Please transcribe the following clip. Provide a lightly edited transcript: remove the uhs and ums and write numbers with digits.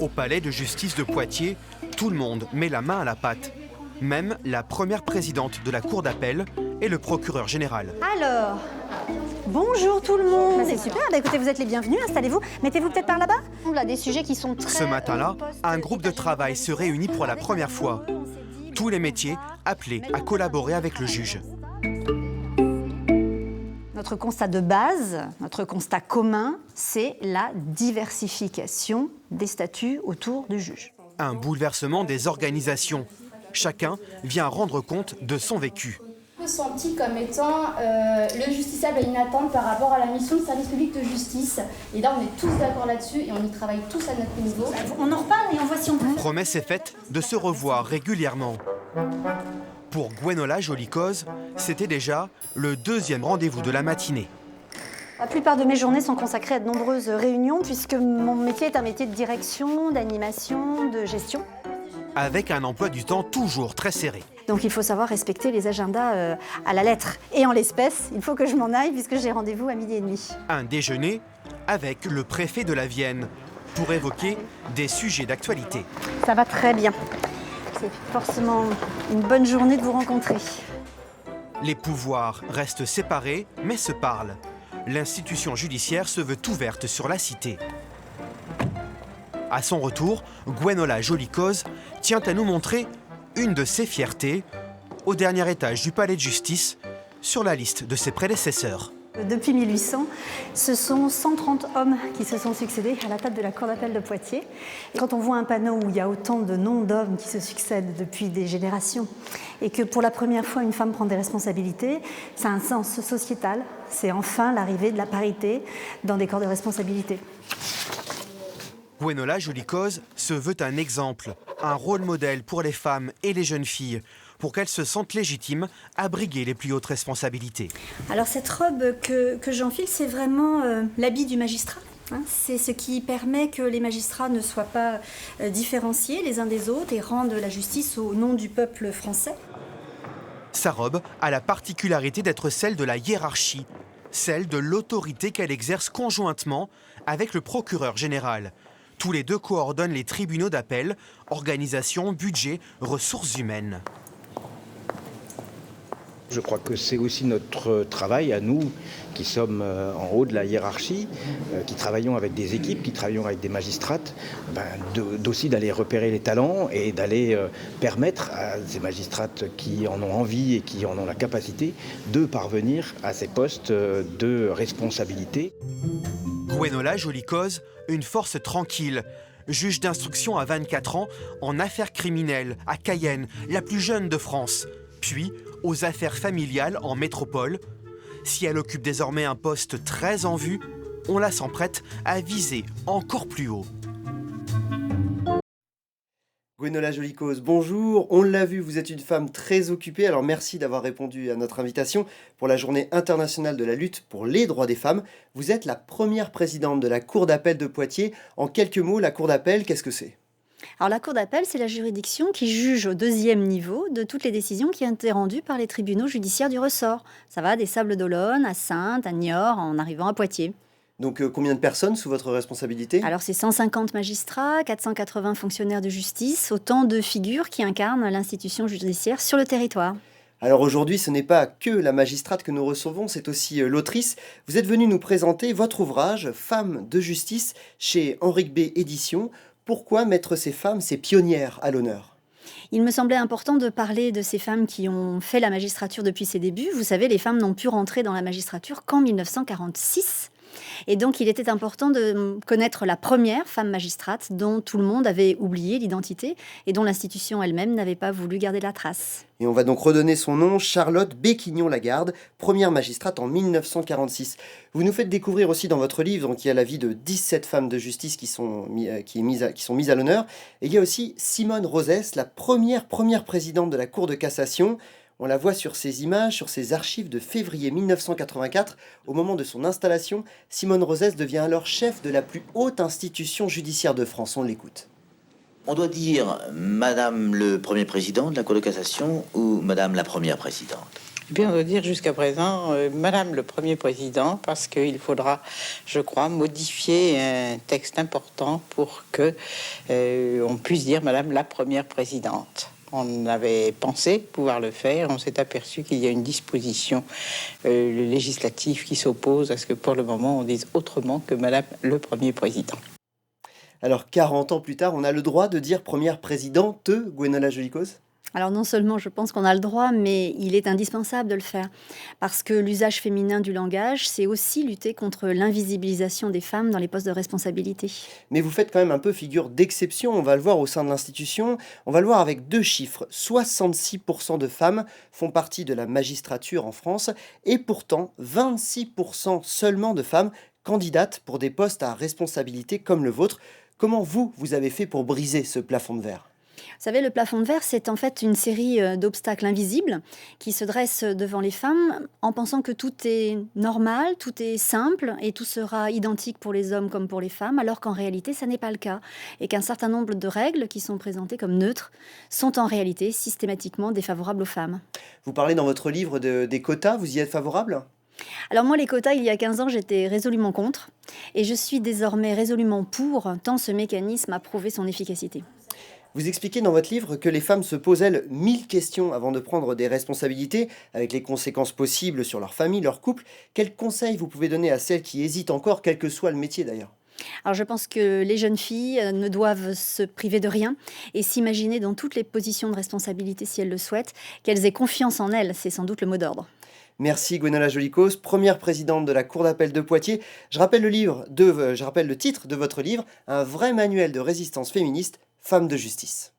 Au palais de justice de Poitiers, tout le monde met la main à la pâte. Même la première présidente de la cour d'appel et le procureur général. Alors, bonjour tout le monde. C'est super, écoutez, vous êtes les bienvenus, installez-vous. Mettez-vous peut-être par là-bas. On a des sujets qui sont très... Ce matin-là, un groupe de travail se réunit pour la première fois. Tous les métiers appelés à collaborer avec le juge. Notre constat de base, notre constat commun, c'est la diversification des statuts autour du juge. Un bouleversement des organisations. Chacun vient rendre compte de son vécu. Senti comme étant le justiciable a une attente par rapport à la mission de service public de justice. Et là, on est tous d'accord là-dessus et on y travaille tous à notre niveau. On en reparle et on voit si on peut. Promesse est faite de se revoir régulièrement. Pour Gwenola Jolicoz, c'était déjà le deuxième rendez-vous de la matinée. La plupart de mes journées sont consacrées à de nombreuses réunions puisque mon métier est un métier de direction, d'animation, de gestion. Avec un emploi du temps toujours très serré. Donc il faut savoir respecter les agendas à la lettre. Et en l'espèce, il faut que je m'en aille puisque j'ai rendez-vous à 12h30. Un déjeuner avec le préfet de la Vienne pour évoquer des sujets d'actualité. Ça va très bien. C'est forcément une bonne journée de vous rencontrer. Les pouvoirs restent séparés mais se parlent. L'institution judiciaire se veut ouverte sur la cité. À son retour, Gwenola Jolicoz tient à nous montrer une de ses fiertés au dernier étage du palais de justice sur la liste de ses prédécesseurs. Depuis 1800, ce sont 130 hommes qui se sont succédés à la tête de la cour d'appel de Poitiers. Et quand on voit un panneau où il y a autant de noms d'hommes qui se succèdent depuis des générations et que pour la première fois une femme prend des responsabilités, ça a un sens sociétal. C'est enfin l'arrivée de la parité dans des corps de responsabilité. Gwenola Jolicoz se veut un exemple, un rôle modèle pour les femmes et les jeunes filles, pour qu'elles se sentent légitimes à briguer les plus hautes responsabilités. Alors cette robe que j'enfile, c'est vraiment l'habit du magistrat. C'est ce qui permet que les magistrats ne soient pas différenciés les uns des autres et rendent la justice au nom du peuple français. Sa robe a la particularité d'être celle de la hiérarchie, celle de l'autorité qu'elle exerce conjointement avec le procureur général. Tous les deux coordonnent les tribunaux d'appel, organisation, budget, ressources humaines. Je crois que c'est aussi notre travail à nous, qui sommes en haut de la hiérarchie, qui travaillons avec des équipes, qui travaillons avec des magistrates, d'aussi d'aller repérer les talents et d'aller permettre à ces magistrates qui en ont envie et qui en ont la capacité de parvenir à ces postes de responsabilité. Gwenola Jolicoz, une force tranquille, juge d'instruction à 24 ans en affaires criminelles à Cayenne, la plus jeune de France, puis aux affaires familiales en métropole. Si elle occupe désormais un poste très en vue, on la sent prête à viser encore plus haut. Gwenola Jolicoz, bonjour. On l'a vu, vous êtes une femme très occupée, alors merci d'avoir répondu à notre invitation pour la Journée internationale de la lutte pour les droits des femmes. Vous êtes la première présidente de la Cour d'appel de Poitiers. En quelques mots, la Cour d'appel, qu'est-ce que c'est ? Alors la Cour d'appel, c'est la juridiction qui juge au deuxième niveau de toutes les décisions qui ont été rendues par les tribunaux judiciaires du ressort. Ça va des Sables-d'Olonne à Saintes, à Niort, en arrivant à Poitiers. Donc combien de personnes sous votre responsabilité ? Alors c'est 150 magistrats, 480 fonctionnaires de justice, autant de figures qui incarnent l'institution judiciaire sur le territoire. Alors aujourd'hui, ce n'est pas que la magistrate que nous recevons, c'est aussi l'autrice. Vous êtes venue nous présenter votre ouvrage « Femmes de justice » chez Henrique B Éditions. Pourquoi mettre ces femmes, ces pionnières, à l'honneur ? Il me semblait important de parler de ces femmes qui ont fait la magistrature depuis ses débuts. Vous savez, les femmes n'ont pu rentrer dans la magistrature qu'en 1946. Et donc, il était important de connaître la première femme magistrate dont tout le monde avait oublié l'identité et dont l'institution elle-même n'avait pas voulu garder la trace. Et on va donc redonner son nom, Charlotte Béquignon-Lagarde, première magistrate en 1946. Vous nous faites découvrir aussi dans votre livre, donc il y a la vie de 17 femmes de justice qui sont mises à l'honneur. Et il y a aussi Simone Rosès, la première présidente de la Cour de cassation. On la voit sur ces images, sur ces archives de février 1984. Au moment de son installation, Simone Rosès devient alors chef de la plus haute institution judiciaire de France. On l'écoute. On doit dire Madame le Premier Président de la Cour de cassation ou Madame la Première Présidente ? Eh bien, on doit dire jusqu'à présent, Madame le Premier Président, parce qu'il faudra, je crois, modifier un texte important pour que on puisse dire Madame la Première Présidente. On avait pensé pouvoir le faire, on s'est aperçu qu'il y a une disposition législative qui s'oppose à ce que pour le moment on dise autrement que Madame le Premier Président. Alors 40 ans plus tard, on a le droit de dire première présidente, Gwenola Jolikos? Alors non seulement je pense qu'on a le droit, mais il est indispensable de le faire. Parce que l'usage féminin du langage, c'est aussi lutter contre l'invisibilisation des femmes dans les postes de responsabilité. Mais vous faites quand même un peu figure d'exception, on va le voir au sein de l'institution, on va le voir avec 2 chiffres. 66% de femmes font partie de la magistrature en France, et pourtant 26% seulement de femmes candidates pour des postes à responsabilité comme le vôtre. Comment vous avez fait pour briser ce plafond de verre? Vous savez, le plafond de verre, c'est en fait une série d'obstacles invisibles qui se dressent devant les femmes en pensant que tout est normal, tout est simple et tout sera identique pour les hommes comme pour les femmes, alors qu'en réalité, ça n'est pas le cas. Et qu'un certain nombre de règles qui sont présentées comme neutres sont en réalité systématiquement défavorables aux femmes. Vous parlez dans votre livre des quotas, vous y êtes favorable? Alors moi, les quotas, il y a 15 ans, j'étais résolument contre et je suis désormais résolument pour, tant ce mécanisme a prouvé son efficacité. Vous expliquez dans votre livre que les femmes se posent, elles, 1000 questions avant de prendre des responsabilités, avec les conséquences possibles sur leur famille, leur couple. Quels conseils vous pouvez donner à celles qui hésitent encore, quel que soit le métier d'ailleurs? Alors je pense que les jeunes filles ne doivent se priver de rien et s'imaginer dans toutes les positions de responsabilité si elles le souhaitent, qu'elles aient confiance en elles, c'est sans doute le mot d'ordre. Merci Gwenola Jolikos, première présidente de la Cour d'appel de Poitiers. Je rappelle le titre de votre livre, Un vrai manuel de résistance féministe, Femmes de justice.